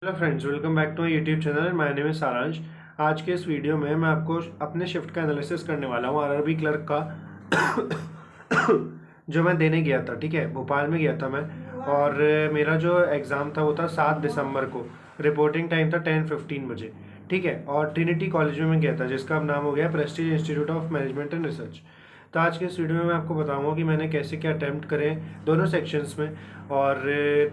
Hello friends, welcome back to my YouTube channel. My name is Saransh. आज के इस video में मैं आपको अपने शिफ्ट का एनालिसिस करने वाला हूँ आरआरबी क्लर्क का जो मैं देने गया था। ठीक है, भोपाल में गया था मैं। और मेरा जो एग्ज़ाम था वो था 7 दिसंबर को। रिपोर्टिंग टाइम था 10:15 बजे। ठीक है, और ट्रिनिटी कॉलेज में मैं गया था जिसका अब नाम हो गया Prestige institute of management and research. तो आज के इस वीडियो में मैं आपको बताऊंगा कि मैंने कैसे क्या अटैम्प्ट करे दोनों सेक्शंस में, और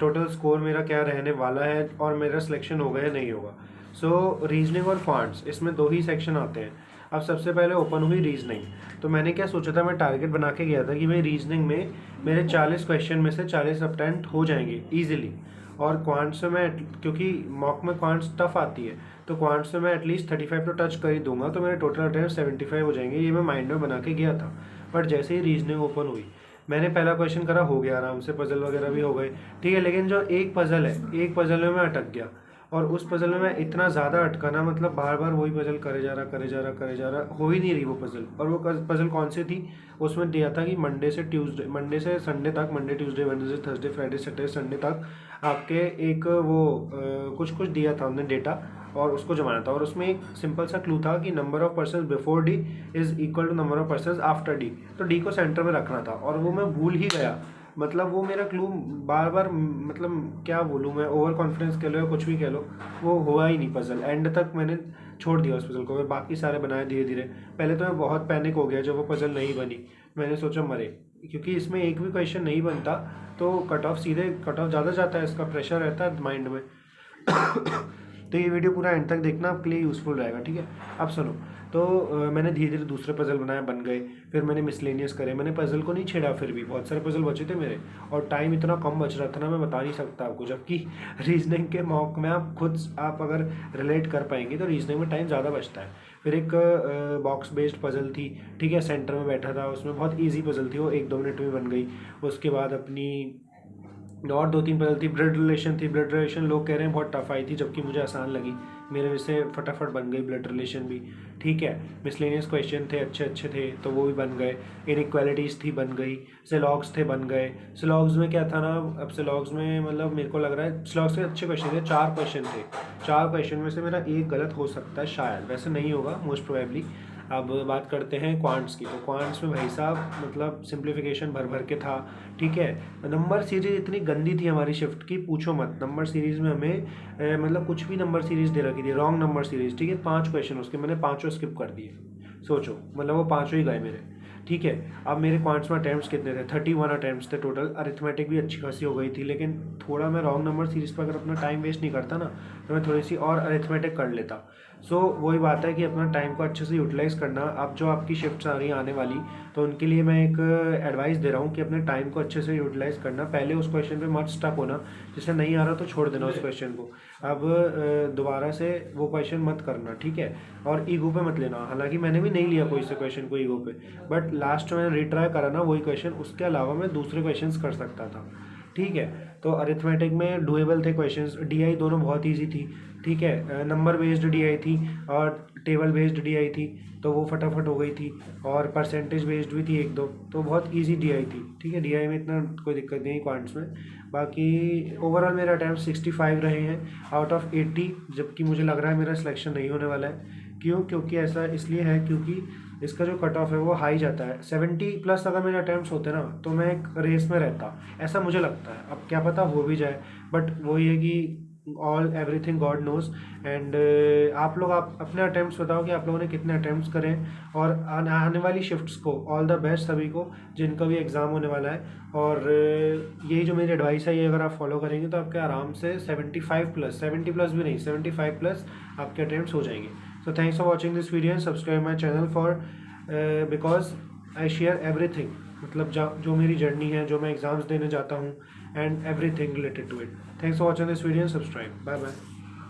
टोटल स्कोर मेरा क्या रहने वाला है, और मेरा सिलेक्शन होगा या नहीं होगा। सो रीजनिंग और क्वांट्स, इसमें दो ही सेक्शन आते हैं। अब सबसे पहले ओपन हुई रीजनिंग। तो मैंने क्या सोचा था, मैं टारगेट बना के गया था कि भाई रीजनिंग में मेरे 40 क्वेश्चन में से 40 अटेम्प्ट हो जाएंगे ईजिली। और क्वांट्स में मैं, क्योंकि मॉक में क्वांट्स टफ आती है, तो क्वांट्स में मैं एटलीस्ट 35 तो टच कर ही दूंगा, तो मेरे टोटल अटेम्प्ट 75 हो जाएंगे। ये मैं माइंड में बना के गया था। बट जैसे ही रीजनिंग ओपन हुई, मैंने पहला क्वेश्चन करा, हो गया आराम से, पजल वगैरह भी हो गए। ठीक है, लेकिन जो एक पजल है, एक पजल में मैं अटक गया। और उस पजल में मैं इतना ज़्यादा अटका ना, मतलब बार बार वही पजल करे जा रहा, हो ही नहीं रही वो पजल। और वो पजल कौन सी थी, उसमें दिया था कि मंडे से संडे तक, Monday Tuesday Wednesday Thursday Friday Saturday Sunday तक आपके एक वो कुछ कुछ दिया था उन्होंने डेटा, और उसको जमाना था। और उसमें एक सिंपल सा क्लू था कि number of person before D is equal to number of person after D. तो डी को सेंटर में रखना था, और वो मैं भूल ही गया। मतलब वो मेरा क्लू बार बार, मतलब क्या बोलूँ मैं, ओवर कॉन्फिडेंस कह लो या कुछ भी कह लो, वो हुआ ही नहीं पजल। एंड तक मैंने छोड़ दिया उस पजल को। मैं बाकी सारे बनाए धीरे धीरे। पहले तो मैं बहुत पैनिक हो गया जब वो पजल नहीं बनी। मैंने सोचा मरे, क्योंकि इसमें एक भी क्वेश्चन नहीं बनता तो कट ऑफ ज़्यादा जाता है, इसका प्रेशर रहता है माइंड में। तो ये वीडियो पूरा एंड तक देखना, आपके लिए यूज़फुल रहेगा। ठीक है, अब सुनो। तो मैंने धीरे धीरे दूसरे पजल बनाए, बन गए। फिर मैंने मिसलेनियस करे, मैंने पजल को नहीं छेड़ा, फिर भी बहुत सारे पजल बचे थे मेरे। और टाइम इतना कम बच रहा था ना, मैं बता नहीं सकता आपको। जबकि रीजनिंग के मॉक में आप अगर रिलेट कर पाएंगे तो रीजनिंग में टाइम ज़्यादा बचता है। फिर एक बॉक्स बेस्ड पजल थी। ठीक है, सेंटर में बैठा था, उसमें बहुत ईजी पजल थी, वो 1-2 मिनट में बन गई। उसके बाद अपनी और 2-3 पजल थी। ब्लड रिलेशन थी। ब्लड रिलेशन लोग कह रहे हैं बहुत टफ आई थी, जबकि मुझे आसान लगी। मेरे वजह से फटाफट बन गई ब्लड रिलेशन भी। ठीक है, मिसलेनियस क्वेश्चन थे, अच्छे अच्छे थे, तो वो भी बन गए। इनइक्वालिटीज़ थी, बन गई। सिलॉग्स थे, बन गए। सिलॉग्स में क्या था ना, अब सिलॉग्स में मतलब मेरे को लग रहा है सिलॉग्स के अच्छे क्वेश्चन थे। 4 क्वेश्चन थे। 4 क्वेश्चन में से मेरा एक गलत हो सकता है शायद, वैसे नहीं होगा मोस्ट प्रोबेबली। अब बात करते हैं क्वांट्स की। तो क्वांट्स में भाई साहब मतलब सिंप्लीफिकेशन भर भर के था। ठीक है, नंबर सीरीज इतनी गंदी थी हमारी शिफ्ट की, पूछो मत। नंबर सीरीज में हमें मतलब कुछ भी नंबर सीरीज दे रखी थी, रॉन्ग नंबर सीरीज। ठीक है, 5 क्वेश्चन उसके, मैंने 5 स्किप कर दिए। सोचो, मतलब वो 5 ही गए मेरे। ठीक है, अब मेरे क्वांट्स में अटैम्प्ट्स कितने थे, 31 अटैम्प्ट्स थे टोटल। अरिथमेटिक भी अच्छी खासी हो गई थी, लेकिन थोड़ा मैं रॉन्ग नंबर सीरीज पर अगर अपना टाइम वेस्ट नहीं करता ना, तो मैं थोड़ी सी और अरिथमेटिक कर लेता। सो वही बात है कि अपना टाइम को अच्छे से यूटिलाइज़ करना। अब जो आपकी शिफ्ट्स आ रही हैं आने वाली, तो उनके लिए मैं एक एडवाइस दे रहा हूँ कि अपने टाइम को अच्छे से यूटिलाइज़ करना। पहले उस क्वेश्चन पे मत स्टक होना, जैसे नहीं आ रहा तो छोड़ देना उस क्वेश्चन को। अब दोबारा से वो क्वेश्चन मत करना। ठीक है, और ईगो पे मत लेना। हालांकि मैंने भी नहीं लिया कोई से क्वेश्चन को ईगो पे, बट लास्ट में रिट्राई करा ना वही क्वेश्चन, उसके अलावा मैं दूसरे क्वेश्चन कर सकता था। ठीक है, तो अरिथमेटिक में डुएबल थे क्वेश्चंस। डीआई दोनों बहुत इजी थी। ठीक है, नंबर बेस्ड डीआई थी और टेबल बेस्ड डीआई थी, तो वो फटाफट हो गई थी। और परसेंटेज बेस्ड भी थी 1-2, तो बहुत इजी डीआई थी। ठीक है, डीआई में इतना कोई दिक्कत नहीं क्वांट्स में। बाकी ओवरऑल मेरा अटैम्प्ट 65 रहे हैं आउट ऑफ 80, जबकि मुझे लग रहा है मेरा सिलेक्शन नहीं होने वाला है। क्योंकि ऐसा इसलिए है क्योंकि इसका जो कट ऑफ है वो हाई जाता है। 70+ अगर मेरे अटैम्प्ट्स होते ना, तो मैं एक रेस में रहता, ऐसा मुझे लगता है। अब क्या पता हो भी जाए, बट वही है कि all everything God knows. And आप अपने अटैम्प्ट्स बताओ कि आप लोगों ने कितने अटैम्प्ट्स करें, और आने वाली शिफ्ट्स को ऑल द बेस्ट सभी को जिनका भी एग्ज़ाम होने वाला है। और यही जो मेरी एडवाइस है, ये अगर आप फॉलो करेंगे तो आपके आराम से 75+, 70+ भी नहीं, 75+ आपके अटैम्प्ट्स हो जाएंगे। So thanks for watching this video and subscribe my channel for because I share everything, मतलब जो मेरी जर्नी है, जो मैं एग्ज़ाम्स देने जाता हूँ, and everything related to it. Thanks for watching this video and subscribe. Bye bye.